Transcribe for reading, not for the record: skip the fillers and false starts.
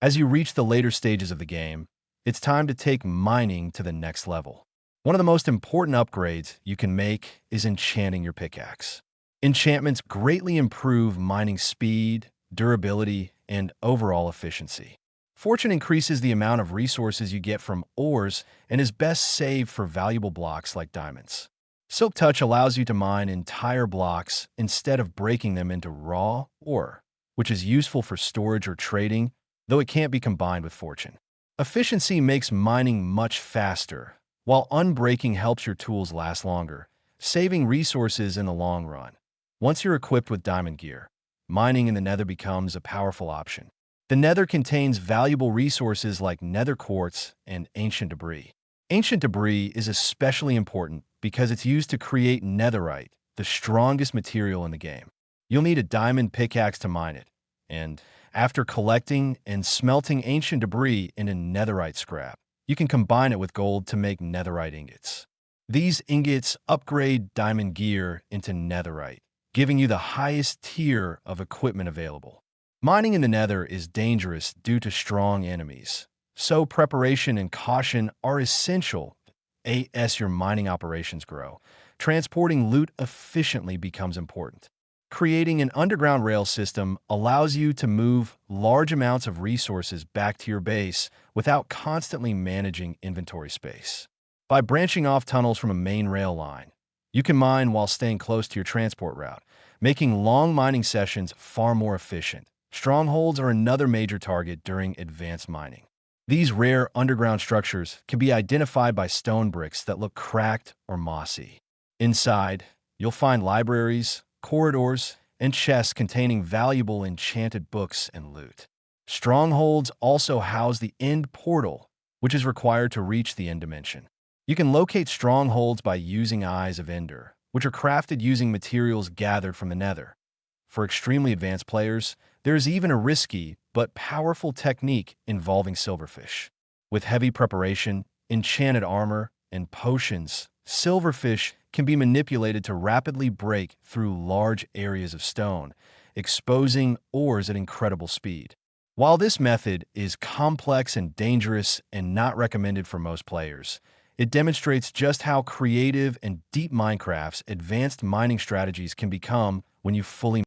As you reach the later stages of the game, it's time to take mining to the next level. One of the most important upgrades you can make is enchanting your pickaxe. Enchantments greatly improve mining speed, durability, and overall efficiency. Fortune increases the amount of resources you get from ores and is best saved for valuable blocks like diamonds. Silk Touch allows you to mine entire blocks instead of breaking them into raw ore, which is useful for storage or trading, though it can't be combined with Fortune. Efficiency makes mining much faster, while unbreaking helps your tools last longer, saving resources in the long run. Once you're equipped with diamond gear, mining in the Nether becomes a powerful option. The Nether contains valuable resources like nether quartz and ancient debris. Ancient debris is especially important because it's used to create netherite, the strongest material in the game. You'll need a diamond pickaxe to mine it, and after collecting and smelting ancient debris into netherite scrap, you can combine it with gold to make netherite ingots. These ingots upgrade diamond gear into netherite, giving you the highest tier of equipment available. Mining in the Nether is dangerous due to strong enemies, so preparation and caution are essential as your mining operations grow. Transporting loot efficiently becomes important. Creating an underground rail system allows you to move large amounts of resources back to your base without constantly managing inventory space. By branching off tunnels from a main rail line, you can mine while staying close to your transport route, making long mining sessions far more efficient. Strongholds are another major target during advanced mining. These rare underground structures can be identified by stone bricks that look cracked or mossy. Inside, you'll find libraries, corridors, and chests containing valuable enchanted books and loot. Strongholds also house the end portal, which is required to reach the end dimension. You can locate strongholds by using Eyes of Ender, which are crafted using materials gathered from the Nether. For extremely advanced players, there is even a risky but powerful technique involving silverfish. With heavy preparation, enchanted armor, and potions, silverfish can be manipulated to rapidly break through large areas of stone, exposing ores at incredible speed. While this method is complex and dangerous and not recommended for most players, it demonstrates just how creative and deep Minecraft's advanced mining strategies can become when you fully